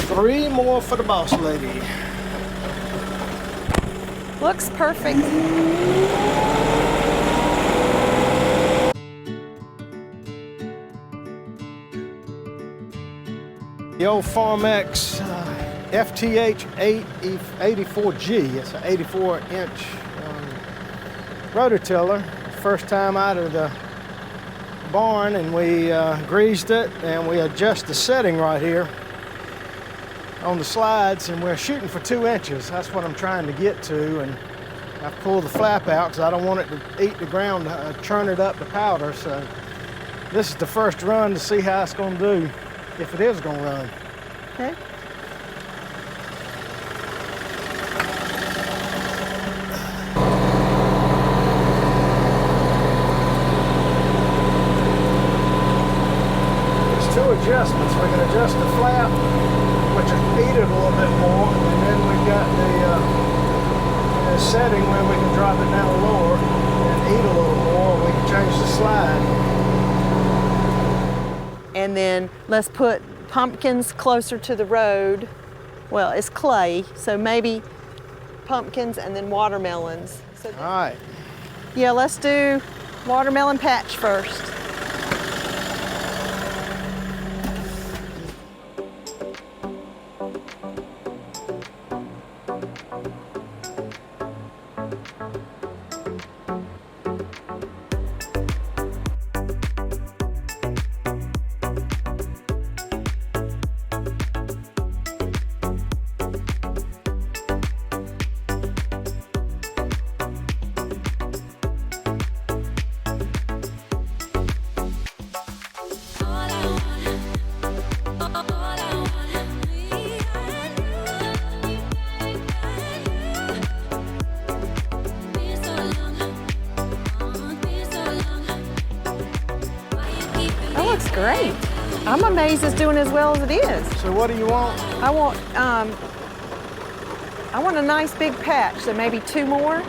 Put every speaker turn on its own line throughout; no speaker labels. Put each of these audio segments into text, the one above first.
3 more for the boss lady.
Looks perfect.
The old FarmX FTH 84G. It's an 84-inch rototiller. First time out of the barn, and we greased it, and we adjust the setting right here on the slides, and we're shooting for 2 inches. That's what I'm trying to get to, and I've pulled the flap out because I don't want it to eat the ground, churn it up to powder. So this is the first run to see how it's going to do, if it is going to run.
Okay.
There's 2 adjustments. We can adjust the flap, which will eat it a little bit more, and then we've got the setting where we can drop it down lower and eat a little more. We can change the slide.
And then let's put pumpkins closer to the road. Well, it's clay, so maybe pumpkins and then watermelons. So
All right.
yeah, let's do watermelon patch first. Looks great. I'm amazed it's doing as well as it is.
So what do you want?
I want a nice big patch, so maybe 2 more.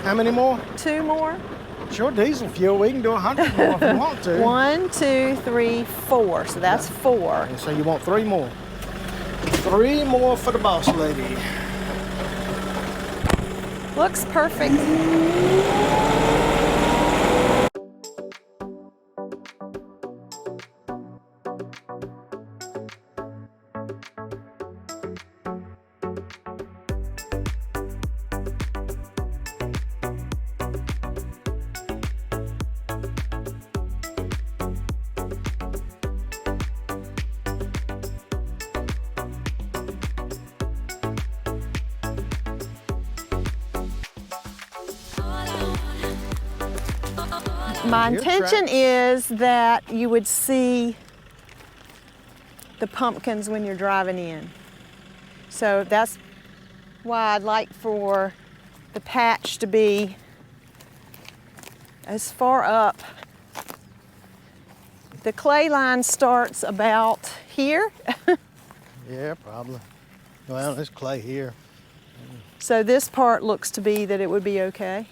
How many more?
2 more.
It's your diesel fuel. We can do 100 more if you want to.
1, 2, 3, 4. So that's 4.
And so you want 3 more. 3 more for the boss lady.
Looks perfect. My intention is that you would see the pumpkins when you're driving in. So that's why I'd like for the patch to be as far up. The clay line starts about here.
Yeah, probably. Well, there's clay here.
So this part looks to be that it would be okay.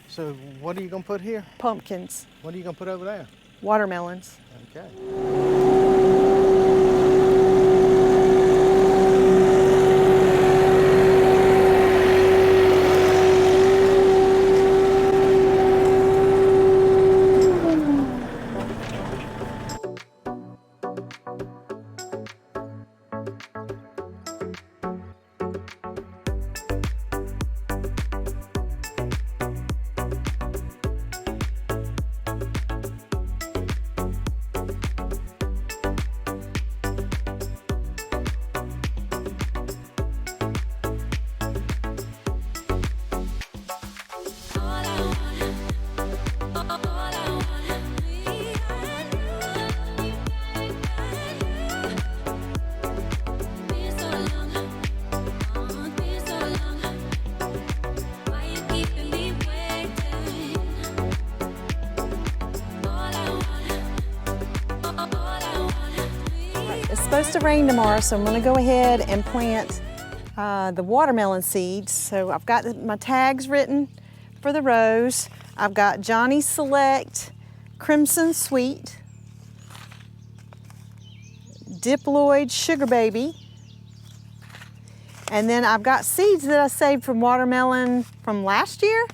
So what are you going to put here?
Pumpkins.
What are you going to put over there?
Watermelons.
Okay.
It's supposed to rain tomorrow, so I'm going to go ahead and plant the watermelon seeds. So I've got my tags written for the rows. I've got Johnny Select, Crimson Sweet, diploid sugar baby. And then I've got seeds that I saved from watermelon from last year,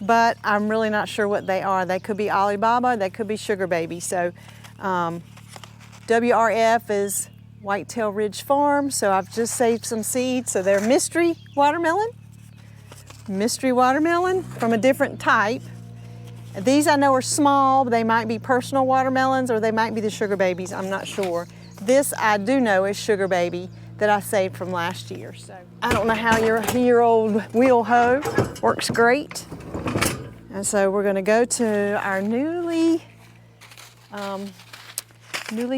but I'm really not sure what they are. They could be Alibaba, they could be sugar baby. So WRF is Whitetail Ridge Farm, so I've just saved some seeds. So they're mystery watermelon from a different type. These I know are small, but they might be personal watermelons or they might be the sugar babies, I'm not sure. This I do know is sugar baby that I saved from last year. So I don't know how your year-old wheel hoe works great. And so we're gonna go to our newly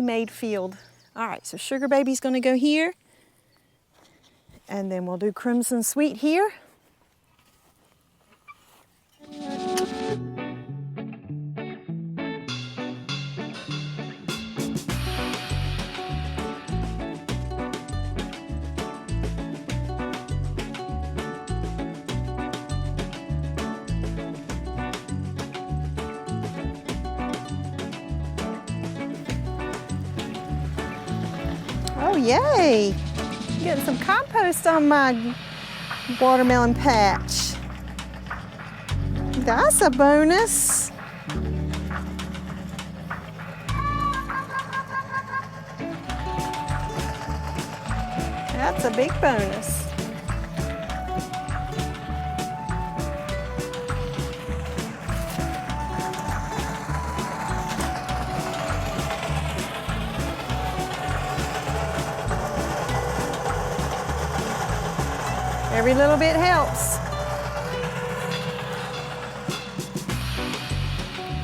made field. All right, so sugar baby's gonna go here, and then we'll do crimson sweet here. Oh, yay! Getting some compost on my watermelon patch. That's a bonus. That's a big bonus. Every little bit helps.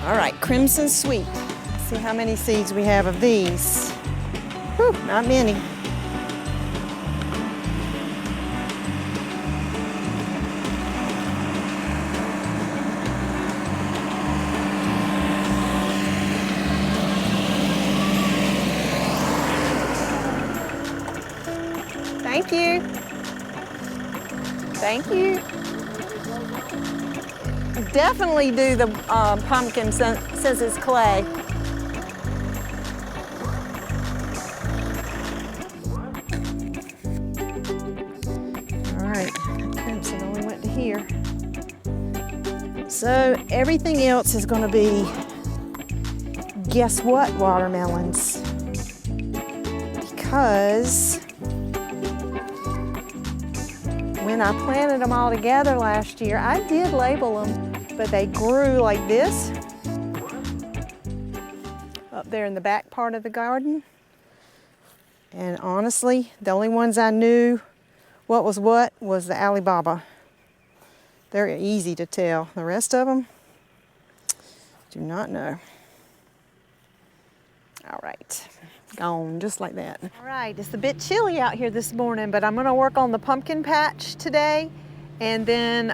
All right, crimson sweet. Let's see how many seeds we have of these. Whew, not many. Thank you. Thank you. Definitely do the pumpkin since it's clay. All right, crimson only went to here. So everything else is going to be, guess what, watermelons? Because when I planted them all together last year, I did label them, but they grew like this up there in the back part of the garden. And honestly, the only ones I knew what was the Alibaba. They're easy to tell. The rest of them, do not know. All right. Gone just like that. All right, it's a bit chilly out here this morning, but I'm gonna work on the pumpkin patch today, and then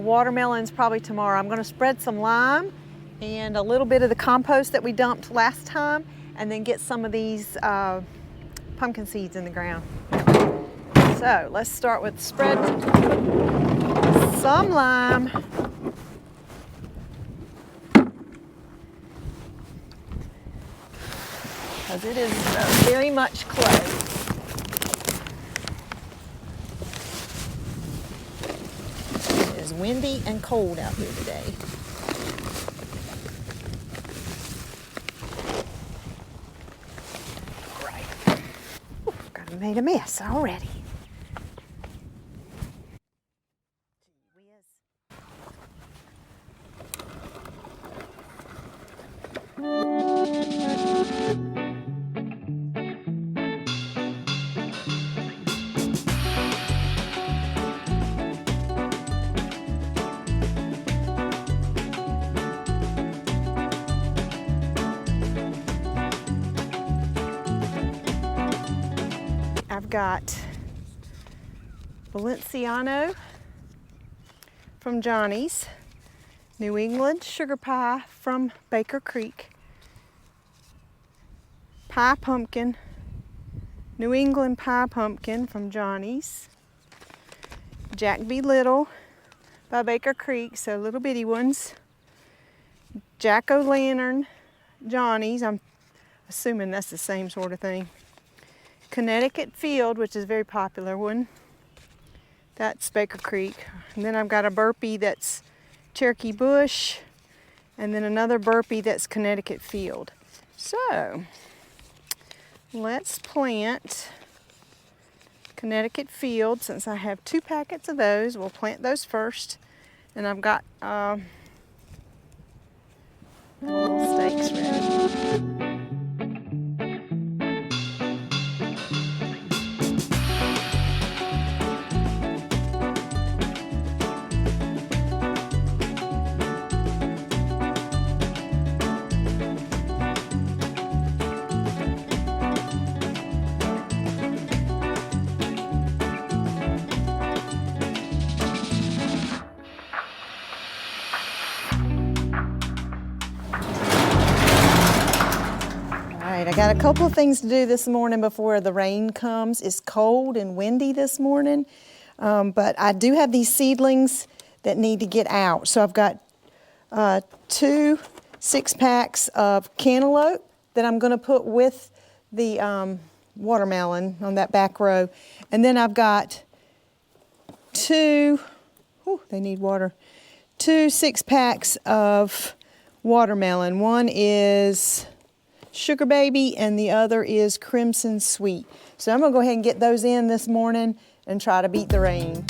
watermelons probably tomorrow. I'm gonna spread some lime and a little bit of the compost that we dumped last time, and then get some of these pumpkin seeds in the ground. So let's start with spread some lime. Because it is very much clay. It is windy and cold out here today. Right. Got made a mess already. I've got Valenciano from Johnny's, New England sugar pie from Baker Creek, pie pumpkin, New England pie pumpkin from Johnny's, Jack B. Little by Baker Creek, so little bitty ones, Jack-o'-lantern, Johnny's, I'm assuming that's the same sort of thing. Connecticut Field, which is a very popular one. That's Baker Creek. And then I've got a burpee that's Cherokee Bush, and then another burpee that's Connecticut Field. So let's plant Connecticut Field. Since I have 2 packets of those, we'll plant those first. And I've got little stakes ready. I got a couple of things to do this morning before the rain comes. It's cold and windy this morning, but I do have these seedlings that need to get out. So I've got 2 6-packs of cantaloupe that I'm going to put with the watermelon on that back row. And then I've got 2, they need water, 2 6-packs of watermelon. One is Sugar Baby and the other is Crimson Sweet. So I'm gonna go ahead and get those in this morning and try to beat the rain.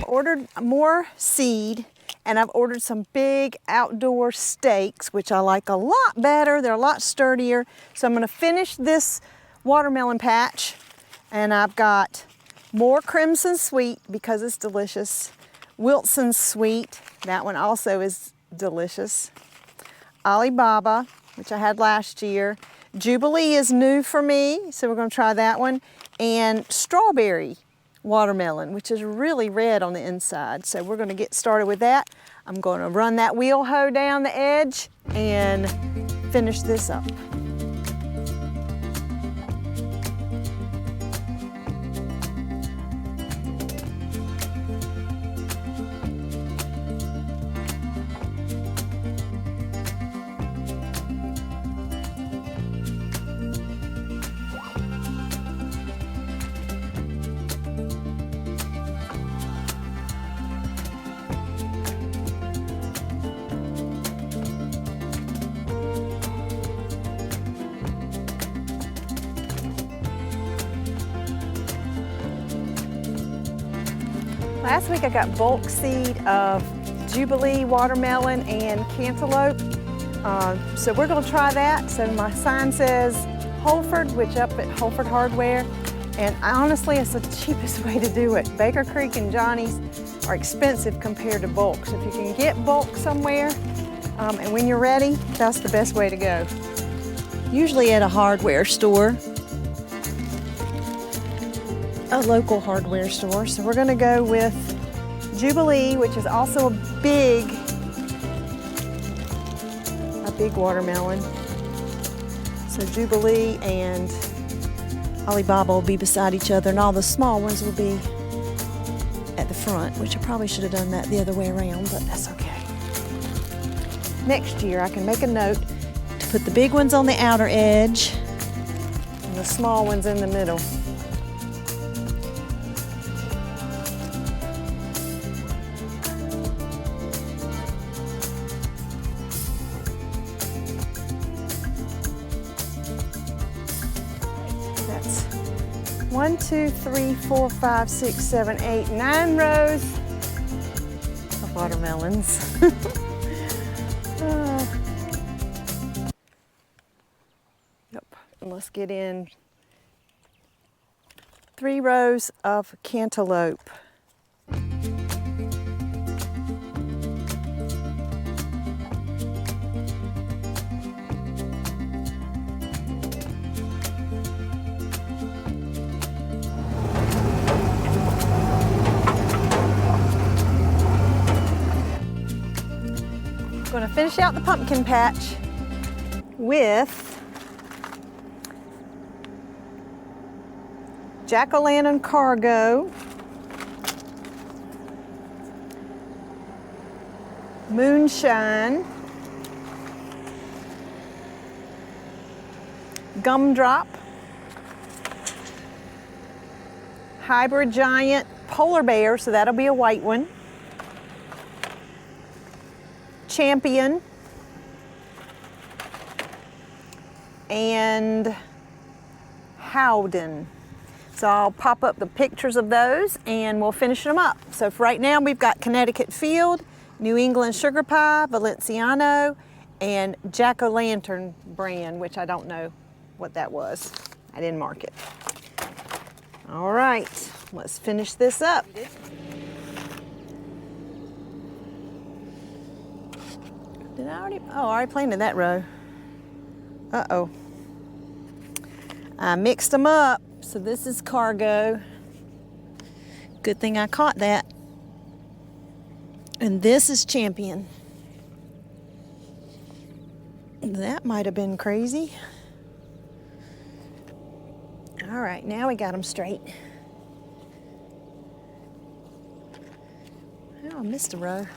Ordered more seed, and I've ordered some big outdoor stakes, which I like a lot better. They're a lot sturdier. So I'm gonna finish this watermelon patch, and I've got more Crimson Sweet because it's delicious. Wilson Sweet, that one also is delicious. Alibaba, which I had last year. Jubilee is new for me, so we're gonna try that one. And strawberry watermelon, which is really red on the inside. So we're gonna get started with that. I'm gonna run that wheel hoe down the edge and finish this up. Last week I got bulk seed of Jubilee watermelon and cantaloupe. So we're gonna try that. So my sign says Holford, which up at Holford Hardware. And honestly, it's the cheapest way to do it. Baker Creek and Johnny's are expensive compared to bulk. So if you can get bulk somewhere, and when you're ready, that's the best way to go. usually at a hardware store, a local hardware store. So we're gonna go with Jubilee, which is also a big watermelon. So Jubilee and Alibaba will be beside each other, and all the small ones will be at the front, which I probably should have done that the other way around, but that's okay. Next year I can make a note to put the big ones on the outer edge and the small ones in the middle. That's 1, 2, 3, 4, 5, 6, 7, 8, 9 rows of watermelons. Yep. And let's get in 3 rows of cantaloupe. I'm going to finish out the pumpkin patch with jack-o'-lantern cargo, moonshine, gumdrop, hybrid giant polar bear, so that'll be a white one, champion, and Howden. So I'll pop up the pictures of those and we'll finish them up. So for right now we've got Connecticut Field, New England Sugar Pie, Valenciano, and Jack-o'-lantern brand, which I don't know what that was. I didn't mark it. All right, let's finish this up. Did I already? Oh, I already planted that row. Uh-oh. I mixed them up. So this is cargo. Good thing I caught that. And this is champion. That might have been crazy. All right, now we got them straight. Oh, I missed a row.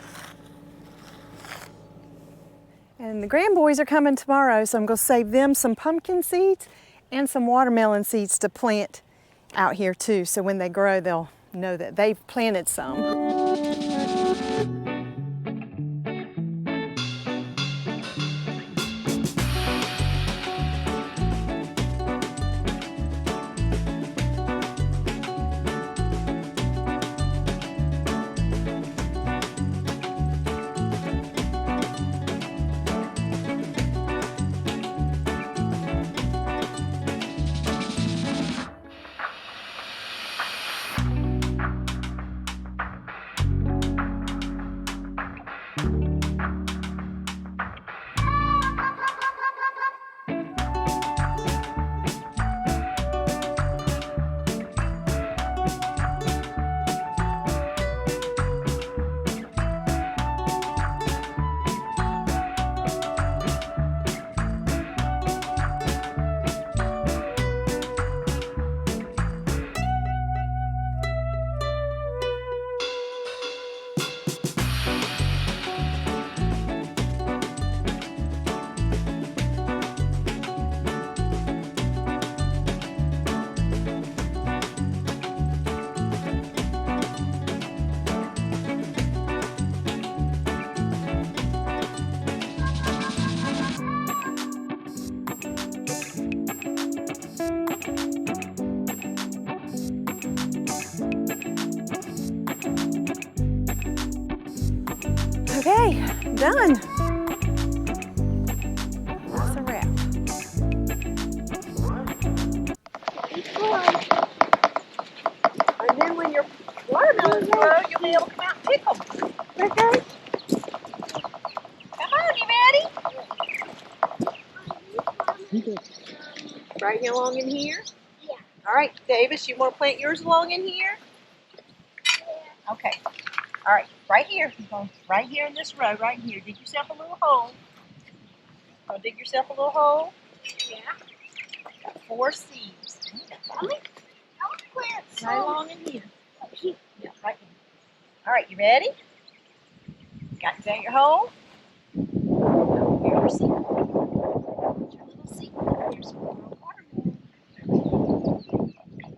And the grandboys are coming tomorrow, so I'm going to save them some pumpkin seeds and some watermelon seeds to plant out here too. So when they grow, they'll know that they've planted some. Okay, done. That's a wrap. Keep going. And then when your watermelons grow, you'll be able to come out and pick them. Okay? Come on, you ready? Right here along in here?
Yeah.
All right, Davis, you want to plant yours along in here?
Yeah.
Okay. All right, right here. Right here in this row, right here. Dig yourself a little hole. Go dig yourself a little hole.
Yeah.
Got 4 seeds.
I'll plant some.
Right along in here.
Here.
Yeah, right here. All right, you ready? Got your hole? Here's your seed. Here's your little seed. Here's some little watermelon.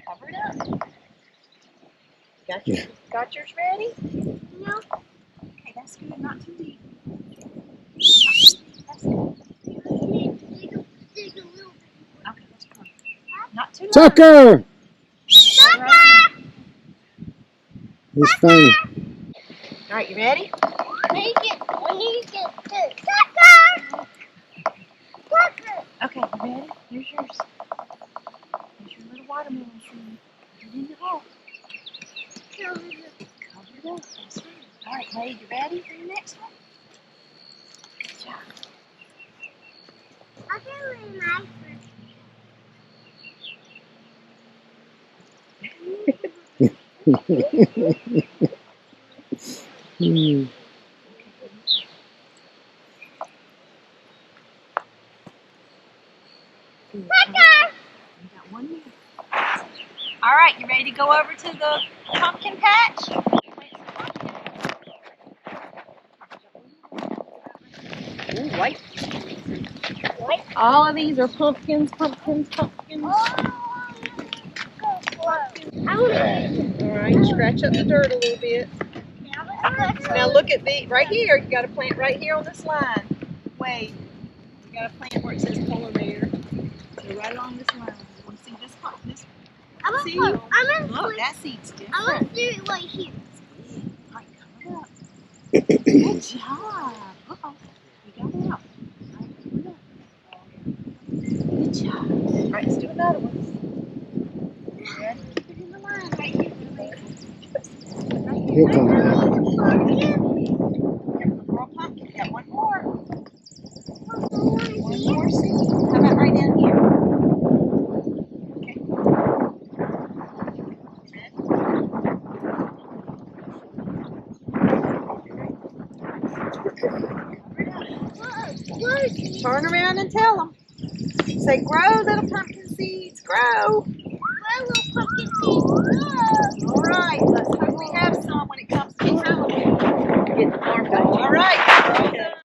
Cover it up. Got yours ready?
No.
Okay, that's good. Not too deep. That's good.
Dig a little bit.
Okay, that's perfect. Not too low.
Tucker!
Right.
He's funny.
All right, you ready?
I need to get this. Tucker! Tucker!
Okay, you ready? Here's yours. Here's your little watermelon seed. Put it in your hole. Cover it up. That's right. All right, Wade, you ready for the next one? Good job.
I'll do it my
Hmm.
Tucker!
You got 1 minute. All right, you ready to go over to the pumpkin patch? Ooh, white. All of these are pumpkins.
Oh, I want to.
All right, scratch up the dirt a little bit. Now look at the, right here, you got to plant right here on this line. Wait, you got to plant where it says polar bear. So right along this line. You want to see this part? This seed? Look, that seed's different.
I want to do it right here.
All right, cover it up. Good job. Uh-oh, you got it up. All right, cover it up. Good job. All right, let's do another one. You ready? Keep it in the line right here. Right
He'll
here.
come back.
Pumpkin. Got 1 more. 1 more seed. How about right down here? Okay. Turn around and tell them. Say, grow, little pumpkin seeds, grow.
My little pumpkin seeds grow.
All right, let's hope we have some when it comes to Halloween. All right.